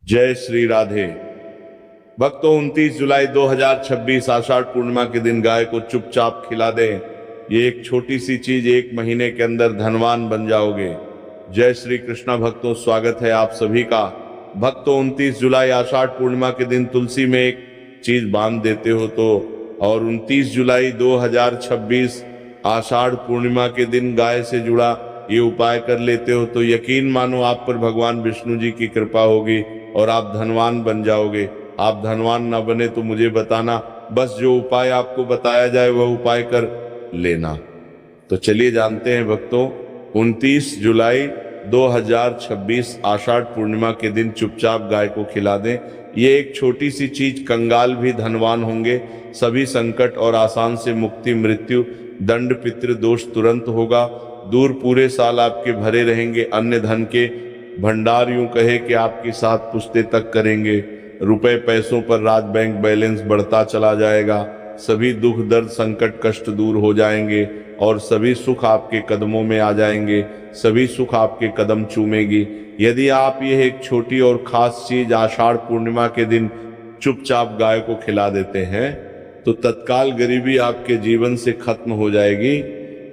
जय श्री राधे। भक्तों, 29 जुलाई 2026 आषाढ़ पूर्णिमा के दिन गाय को चुपचाप खिला दें। ये एक छोटी सी चीज 1 महीने के अंदर धनवान बन जाओगे। जय श्री कृष्णा। भक्तों, स्वागत है आप सभी का। भक्तों, 29 जुलाई आषाढ़ पूर्णिमा के दिन तुलसी में एक चीज बांध देते हो तो, और 29 जुलाई 2026 आषाढ़ पूर्णिमा के दिन गाय से जुड़ा ये उपाय कर लेते हो तो यकीन मानो आप पर भगवान विष्णु जी की कृपा होगी और आप धनवान बन जाओगे। आप धनवान ना बने तो मुझे बताना, बस जो उपाय आपको बताया जाए वह उपाय कर लेना। तो चलिए जानते हैं भक्तों, 29 जुलाई 2026 आषाढ़ पूर्णिमा के दिन चुपचाप गाय को खिला दें। ये एक छोटी सी चीज, कंगाल भी धनवान होंगे। सभी संकट और आसान से मुक्ति, मृत्यु, दंड, पितृ दोष तुरंत होगा दूर। पूरे साल आपके भरे रहेंगे अन्य धन के भंडार। यूं कहे कि आपकी 7 पुश्ते तक करेंगे। रुपए पैसों पर राज बैंक बैलेंस बढ़ता चला जाएगा। सभी दुख दर्द संकट कष्ट दूर हो जाएंगे और सभी सुख आपके कदमों में आ जाएंगे। सभी सुख आपके कदम चूमेगी यदि आप यह एक छोटी और खास चीज आषाढ़ पूर्णिमा के दिन चुपचाप गाय को खिला देते हैं तो तत्काल गरीबी आपके जीवन से खत्म हो जाएगी।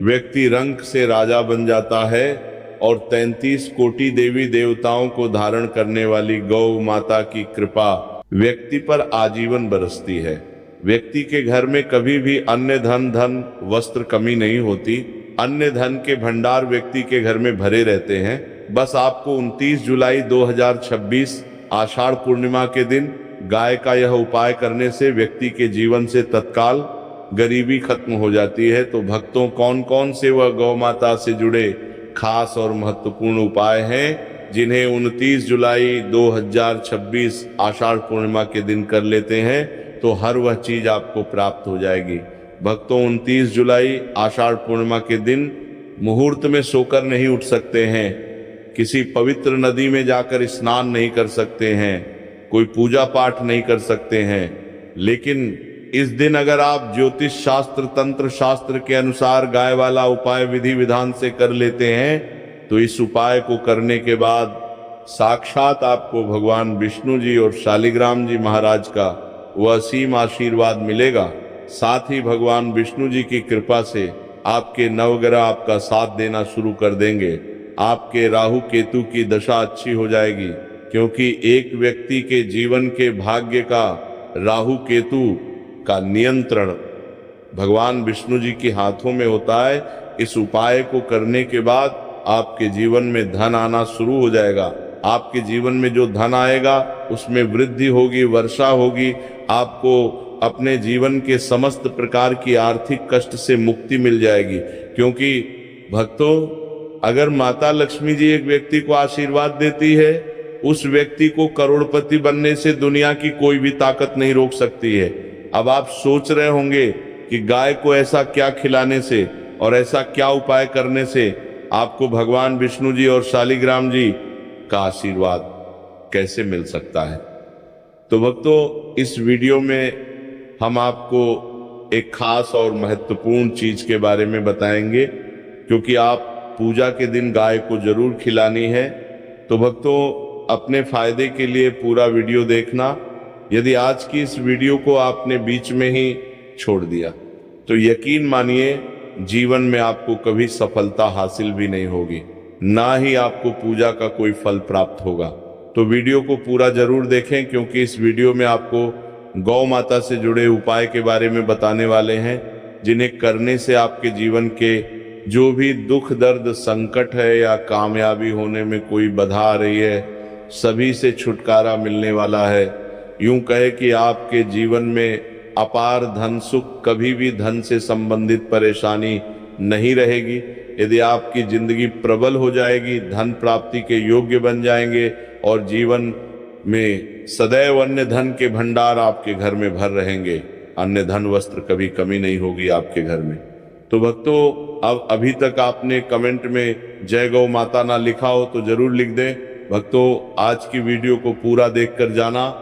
व्यक्ति रंक से राजा बन जाता है और 33 कोटि देवी देवताओं को धारण करने वाली गौ माता की कृपा व्यक्ति पर आजीवन बरसती है। व्यक्ति के घर में कभी भी अन्य धन वस्त्र कमी नहीं होती। अन्य धन के भंडार व्यक्ति के घर में भरे रहते हैं। बस आपको 29 जुलाई 2026 आषाढ़ पूर्णिमा के दिन गाय का यह उपाय करने से व्यक्ति के जीवन से तत्काल गरीबी खत्म हो जाती है। तो भक्तों, कौन कौन से वह गौ माता से जुड़े खास और महत्वपूर्ण उपाय हैं जिन्हें 29 जुलाई 2026 आषाढ़ पूर्णिमा के दिन कर लेते हैं तो हर वह चीज आपको प्राप्त हो जाएगी। भक्तों, 29 जुलाई आषाढ़ पूर्णिमा के दिन मुहूर्त में सोकर नहीं उठ सकते हैं, किसी पवित्र नदी में जाकर स्नान नहीं कर सकते हैं, कोई पूजा पाठ नहीं कर सकते हैं, लेकिन इस दिन अगर आप ज्योतिष शास्त्र तंत्र शास्त्र के अनुसार गाय वाला उपाय विधि विधान से कर लेते हैं तो इस उपाय को करने के बाद साक्षात आपको भगवान विष्णु जी और शालिग्राम जी महाराज का वह असीम आशीर्वाद मिलेगा। साथ ही भगवान विष्णु जी की कृपा से आपके नवग्रह आपका साथ देना शुरू कर देंगे। आपके राहु केतु की दशा अच्छी हो जाएगी, क्योंकि एक व्यक्ति के जीवन के भाग्य का राहु केतु का नियंत्रण भगवान विष्णु जी के हाथों में होता है। इस उपाय को करने के बाद आपके जीवन में धन आना शुरू हो जाएगा। आपके जीवन में जो धन आएगा उसमें वृद्धि होगी, वर्षा होगी। आपको अपने जीवन के समस्त प्रकार की आर्थिक कष्ट से मुक्ति मिल जाएगी। क्योंकि भक्तों, अगर माता लक्ष्मी जी एक व्यक्ति को आशीर्वाद देती है, उस व्यक्ति को करोड़पति बनने से दुनिया की कोई भी ताकत नहीं रोक सकती है। अब आप सोच रहे होंगे कि गाय को ऐसा क्या खिलाने से और ऐसा क्या उपाय करने से आपको भगवान विष्णु जी और शालिग्राम जी का आशीर्वाद कैसे मिल सकता है। तो भक्तों, इस वीडियो में हम आपको एक खास और महत्वपूर्ण चीज के बारे में बताएंगे, क्योंकि आप पूजा के दिन गाय को जरूर खिलानी है। तो भक्तों, अपने फायदे के लिए पूरा वीडियो देखना। यदि आज की इस वीडियो को आपने बीच में ही छोड़ दिया तो यकीन मानिए जीवन में आपको कभी सफलता हासिल भी नहीं होगी, ना ही आपको पूजा का कोई फल प्राप्त होगा। तो वीडियो को पूरा जरूर देखें, क्योंकि इस वीडियो में आपको गौ माता से जुड़े उपाय के बारे में बताने वाले हैं, जिन्हें करने से आपके जीवन के जो भी दुख दर्द संकट है या कामयाबी होने में कोई बाधा आ रही है, सभी से छुटकारा मिलने वाला है। यूं कहे कि आपके जीवन में अपार धन सुख, कभी भी धन से संबंधित परेशानी नहीं रहेगी। यदि आपकी जिंदगी प्रबल हो जाएगी, धन प्राप्ति के योग्य बन जाएंगे और जीवन में सदैव अन्य धन के भंडार आपके घर में भर रहेंगे। अन्य धन वस्त्र कभी कमी नहीं होगी आपके घर में। तो भक्तों, अब अभी तक आपने कमेंट में जय गौ माता ना लिखा हो तो जरूर लिख दें। भक्तों, आज की वीडियो को पूरा देखकर जाना।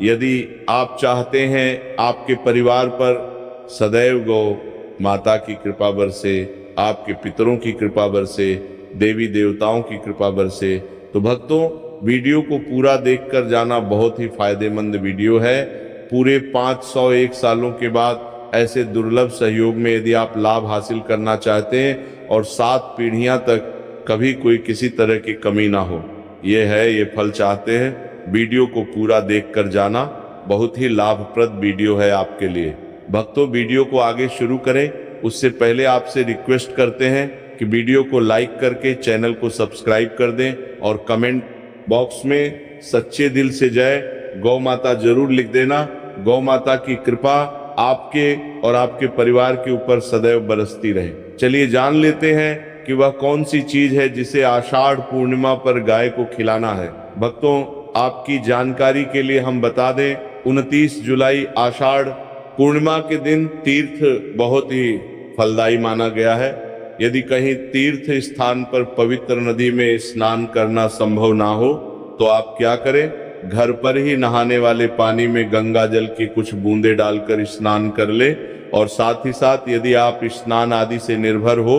यदि आप चाहते हैं आपके परिवार पर सदैव गौ माता की कृपा बरसे, आपके पितरों की कृपा बरसे, देवी देवताओं की कृपा बरसे, तो भक्तों वीडियो को पूरा देखकर जाना, बहुत ही फायदेमंद वीडियो है। पूरे 501 सालों के बाद ऐसे दुर्लभ सहयोग में यदि आप लाभ हासिल करना चाहते हैं और 7 पीढ़ियां तक कभी कोई किसी तरह की कमी ना हो, ये फल चाहते हैं, वीडियो को पूरा देखकर जाना। बहुत ही लाभप्रद वीडियो है आपके लिए। भक्तों, वीडियो को आगे शुरू करें उससे पहले आपसे रिक्वेस्ट करते हैं कि वीडियो को लाइक करके चैनल को सब्सक्राइब कर दें और कमेंट बॉक्स में सच्चे दिल से जय गौ माता जरूर लिख देना। गौ माता की कृपा आपके और आपके परिवार के ऊपर सदैव बरसती रहे। चलिए जान लेते हैं कि वह कौन सी चीज है जिसे आषाढ़ पूर्णिमा पर गाय को खिलाना है। भक्तों, आपकी जानकारी के लिए हम बता दें, 29 जुलाई आषाढ़ पूर्णिमा के दिन तीर्थ बहुत ही फलदायी माना गया है। यदि कहीं तीर्थ स्थान पर पवित्र नदी में स्नान करना संभव ना हो तो आप क्या करें, घर पर ही नहाने वाले पानी में गंगा जल की कुछ बूंदे डालकर स्नान कर ले। और साथ ही साथ यदि आप स्नान आदि से निर्भर हो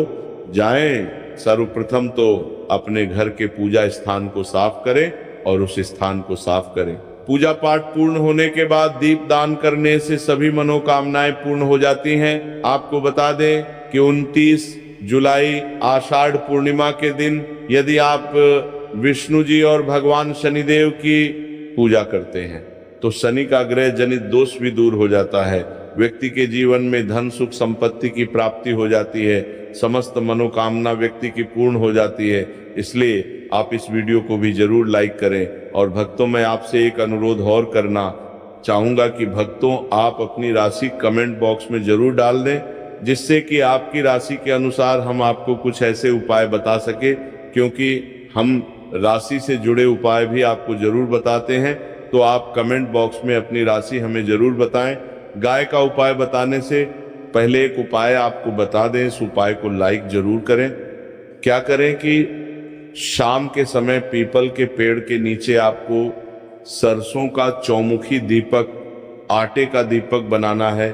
जाएं, सर्वप्रथम तो अपने घर के पूजा स्थान को साफ करें और उस स्थान को साफ करें। पूजा पाठ पूर्ण होने के बाद दीप दान करने से सभी मनोकामनाएं पूर्ण हो जाती हैं। आपको बता दें कि 29 जुलाई आषाढ़ पूर्णिमा के दिन यदि आप विष्णु जी और भगवान शनिदेव की पूजा करते हैं तो शनि का ग्रह जनित दोष भी दूर हो जाता है। व्यक्ति के जीवन में धन सुख संपत्ति की प्राप्ति हो जाती है, समस्त मनोकामना व्यक्ति की पूर्ण हो जाती है। इसलिए आप इस वीडियो को भी जरूर लाइक करें। और भक्तों, मैं आपसे एक अनुरोध और करना चाहूंगा कि भक्तों, आप अपनी राशि कमेंट बॉक्स में जरूर डाल दें, जिससे कि आपकी राशि के अनुसार हम आपको कुछ ऐसे उपाय बता सके, क्योंकि हम राशि से जुड़े उपाय भी आपको जरूर बताते हैं। तो आप कमेंट बॉक्स में अपनी राशि हमें जरूर बताएं। गाय का उपाय बताने से पहले एक उपाय आपको बता दें, इस उपाय को लाइक जरूर करें। क्या करें कि शाम के समय पीपल के पेड़ के नीचे आपको सरसों का चौमुखी दीपक, आटे का दीपक बनाना है।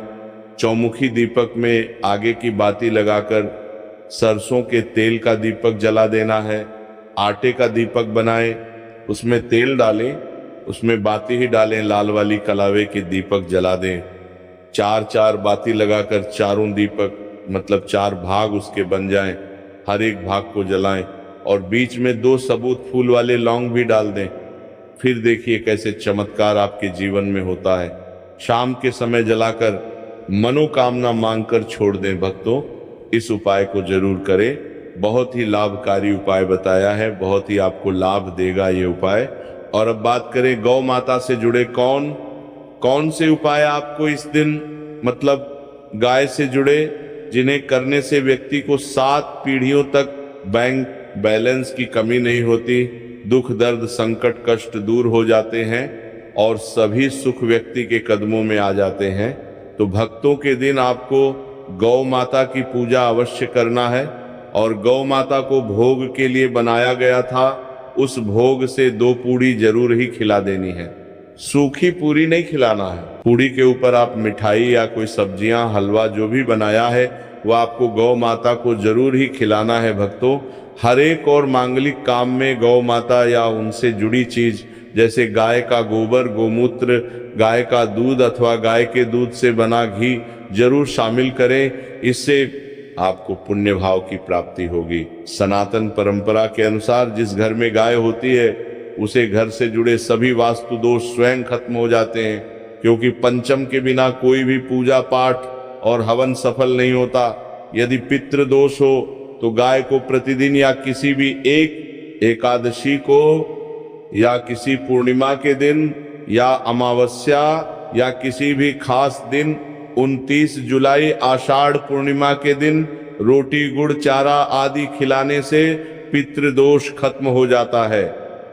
चौमुखी दीपक में आगे की बाती लगाकर सरसों के तेल का दीपक जला देना है। आटे का दीपक बनाएं, उसमें तेल डालें, उसमें बाती ही डालें, लाल वाली कलावे के दीपक जला दें। 4 बाती लगाकर चारों दीपक मतलब 4 भाग उसके बन जाएं, हर एक भाग को जलाएं और बीच में 2 सबूत फूल वाले लौंग भी डाल दें। फिर देखिए कैसे चमत्कार आपके जीवन में होता है। शाम के समय जलाकर मनोकामना मांगकर छोड़ दें। भक्तों, इस उपाय को जरूर करें। बहुत ही लाभकारी उपाय बताया है, बहुत ही आपको लाभ देगा ये उपाय। और अब बात करें गौ माता से जुड़े कौन से उपाय आपको इस दिन मतलब गाय से जुड़े, जिन्हें करने से व्यक्ति को 7 पीढ़ियों तक बैंक बैलेंस की कमी नहीं होती, दुख दर्द संकट कष्ट दूर हो जाते हैं और सभी सुख व्यक्ति के कदमों में आ जाते हैं। तो भक्तों के दिन आपको गौ माता की पूजा अवश्य करना है और गौ माता को भोग के लिए बनाया गया था, उस भोग से 2 पूड़ी जरूर ही खिला देनी है। सूखी पूरी नहीं खिलाना है। पूड़ी के ऊपर आप मिठाई या कोई सब्जियां, हलवा जो भी बनाया है वह आपको गौ माता को जरूर ही खिलाना है। भक्तों, हर एक और मांगलिक काम में गौ माता या उनसे जुड़ी चीज जैसे गाय का गोबर, गोमूत्र, गाय का दूध अथवा गाय के दूध से बना घी जरूर शामिल करें। इससे आपको पुण्य भाव की प्राप्ति होगी। सनातन परंपरा के अनुसार जिस घर में गाय होती है उसे घर से जुड़े सभी वास्तु दोष स्वयं खत्म हो जाते हैं, क्योंकि पंचम के बिना कोई भी पूजा पाठ और हवन सफल नहीं होता। यदि पितृ दोष हो तो गाय को प्रतिदिन या किसी भी एक एकादशी को या किसी पूर्णिमा के दिन या अमावस्या या किसी भी खास दिन 29 जुलाई आषाढ़ पूर्णिमा के दिन रोटी गुड़ चारा आदि खिलाने से पितृदोष खत्म हो जाता है।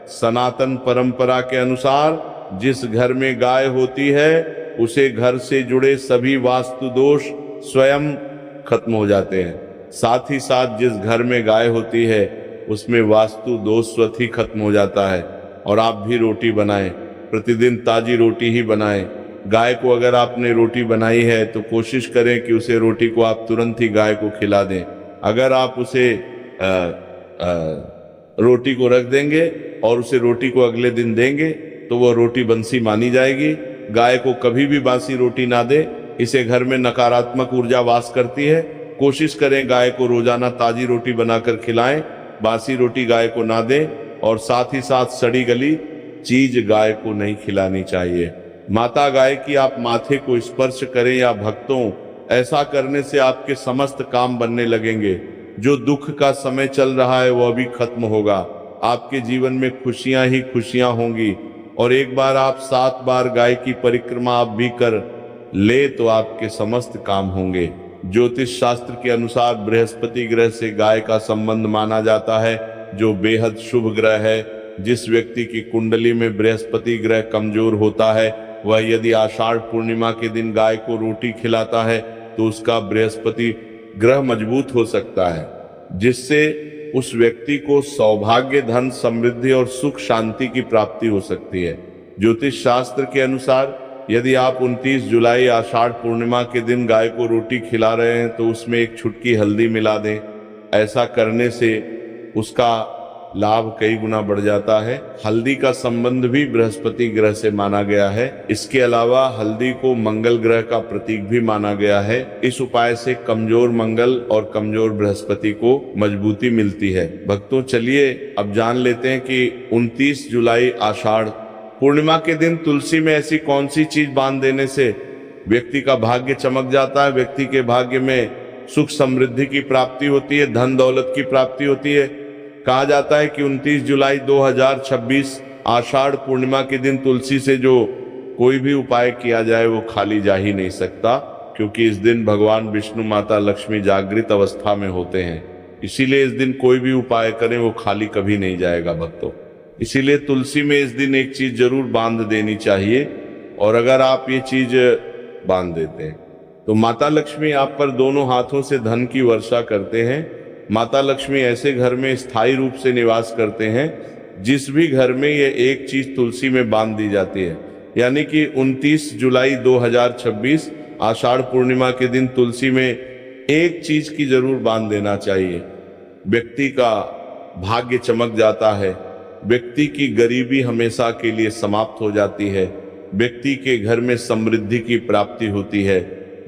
सनातन परंपरा के अनुसार जिस घर में गाय होती है उसे घर से जुड़े सभी वास्तु दोष स्वयं खत्म हो जाते हैं। साथ ही साथ जिस घर में गाय होती है उसमें वास्तु दोष स्वतः ही खत्म हो जाता है। और आप भी रोटी बनाएं, प्रतिदिन ताजी रोटी ही बनाएं। गाय को अगर आपने रोटी बनाई है तो कोशिश करें कि उसे रोटी को आप तुरंत ही गाय को खिला दें। अगर आप उसे रोटी को रख देंगे और उसे रोटी को अगले दिन देंगे तो वह रोटी बंसी मानी जाएगी। गाय को कभी भी बासी रोटी ना दे, इसे घर में नकारात्मक ऊर्जा वास करती है। कोशिश करें गाय को रोजाना ताजी रोटी बनाकर खिलाएं, बासी रोटी गाय को ना दें और साथ ही साथ सड़ी गली चीज गाय को नहीं खिलानी चाहिए। माता गाय की आप माथे को स्पर्श करें या भक्तों, ऐसा करने से आपके समस्त काम बनने लगेंगे। जो दुख का समय चल रहा है वह भी खत्म होगा। आपके जीवन में खुशियां ही खुशियां होंगी। और एक बार आप 7 बार गाय की परिक्रमा आप भी कर ले तो आपके समस्त काम होंगे। ज्योतिष शास्त्र के अनुसार बृहस्पति ग्रह से गाय का संबंध माना जाता है, जो बेहद शुभ ग्रह है। जिस व्यक्ति की कुंडली में बृहस्पति ग्रह कमजोर होता है, वह यदि आषाढ़ पूर्णिमा के दिन गाय को रोटी खिलाता है तो उसका बृहस्पति ग्रह मजबूत हो सकता है, जिससे उस व्यक्ति को सौभाग्य, धन, समृद्धि और सुख शांति की प्राप्ति हो सकती है। ज्योतिष शास्त्र के अनुसार यदि आप 29 जुलाई आषाढ़ पूर्णिमा के दिन गाय को रोटी खिला रहे हैं तो उसमें एक चुटकी हल्दी मिला दें। ऐसा करने से उसका लाभ कई गुना बढ़ जाता है। हल्दी का संबंध भी बृहस्पति ग्रह से माना गया है। इसके अलावा हल्दी को मंगल ग्रह का प्रतीक भी माना गया है। इस उपाय से कमजोर मंगल और कमजोर बृहस्पति को मजबूती मिलती है। भक्तों, चलिए अब जान लेते हैं कि 29 जुलाई आषाढ़ पूर्णिमा के दिन तुलसी में ऐसी कौन सी चीज बांध देने से व्यक्ति का भाग्य चमक जाता है, व्यक्ति के भाग्य में सुख समृद्धि की प्राप्ति होती है, धन दौलत की प्राप्ति होती है। कहा जाता है कि 29 जुलाई 2026 आषाढ़ पूर्णिमा के दिन तुलसी से जो कोई भी उपाय किया जाए वो खाली जा ही नहीं सकता, क्योंकि इस दिन भगवान विष्णु, माता लक्ष्मी जागृत अवस्था में होते हैं। इसीलिए इस दिन कोई भी उपाय करें वो खाली कभी नहीं जाएगा भक्तों। इसीलिए तुलसी में इस दिन एक चीज जरूर बांध देनी चाहिए। और अगर आप ये चीज बांध देते हैं तो माता लक्ष्मी आप पर दोनों हाथों से धन की वर्षा करते हैं। माता लक्ष्मी ऐसे घर में स्थायी रूप से निवास करते हैं जिस भी घर में ये एक चीज तुलसी में बांध दी जाती है। यानी कि 29 जुलाई 2026 आषाढ़ पूर्णिमा के दिन तुलसी में एक चीज की जरूर बांध देना चाहिए। व्यक्ति का भाग्य चमक जाता है, व्यक्ति की गरीबी हमेशा के लिए समाप्त हो जाती है, व्यक्ति के घर में समृद्धि की प्राप्ति होती है।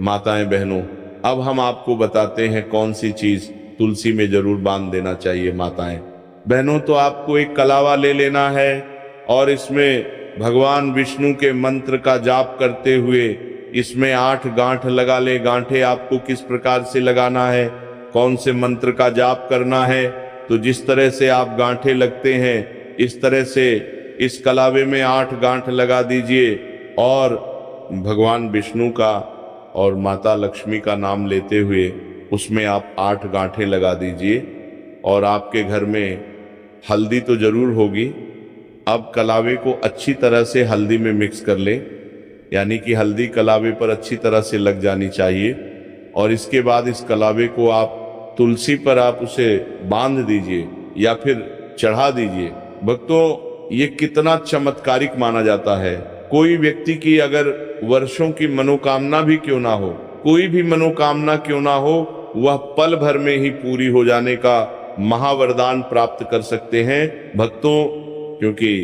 माताएं, बहनों, अब हम आपको बताते हैं कौन सी चीज तुलसी में जरूर बांध देना चाहिए। माताएं बहनों, तो आपको एक कलावा ले लेना है और इसमें भगवान विष्णु के मंत्र का जाप करते हुए इसमें 8 गांठ लगा ले। गांठे आपको किस प्रकार से लगाना है, कौन से मंत्र का जाप करना है, तो जिस तरह से आप गांठे लगते हैं इस तरह से इस कलावे में 8 गांठ लगा दीजिए और भगवान विष्णु का और माता लक्ष्मी का नाम लेते हुए उसमें आप 8 गांठें लगा दीजिए। और आपके घर में हल्दी तो जरूर होगी। अब कलावे को अच्छी तरह से हल्दी में मिक्स कर लें, यानी कि हल्दी कलावे पर अच्छी तरह से लग जानी चाहिए। और इसके बाद इस कलावे को आप तुलसी पर आप उसे बांध दीजिए या फिर चढ़ा दीजिए। भक्तों, ये कितना चमत्कारिक माना जाता है। कोई व्यक्ति की अगर वर्षों की मनोकामना भी क्यों ना हो, कोई भी मनोकामना क्यों ना हो, वह पल भर में ही पूरी हो जाने का महावरदान प्राप्त कर सकते हैं भक्तों। क्योंकि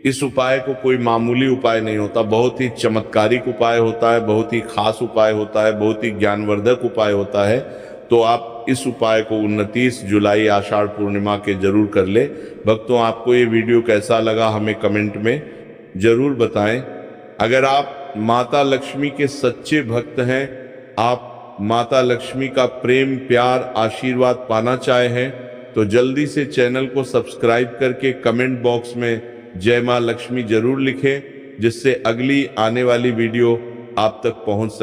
इस उपाय को कोई मामूली उपाय नहीं होता, बहुत ही चमत्कारिक उपाय होता है, बहुत ही खास उपाय होता है, बहुत ही ज्ञानवर्धक उपाय होता है। तो आप इस उपाय को 29 जुलाई आषाढ़ पूर्णिमा के जरूर कर ले। भक्तों, आपको ये वीडियो कैसा लगा हमें कमेंट में जरूर बताएं। अगर आप माता लक्ष्मी के सच्चे भक्त हैं, आप माता लक्ष्मी का प्रेम, प्यार, आशीर्वाद पाना चाहे हैं, तो जल्दी से चैनल को सब्सक्राइब करके कमेंट बॉक्स में जय मां लक्ष्मी जरूर लिखें, जिससे अगली आने वाली वीडियो आप तक पहुंच सके।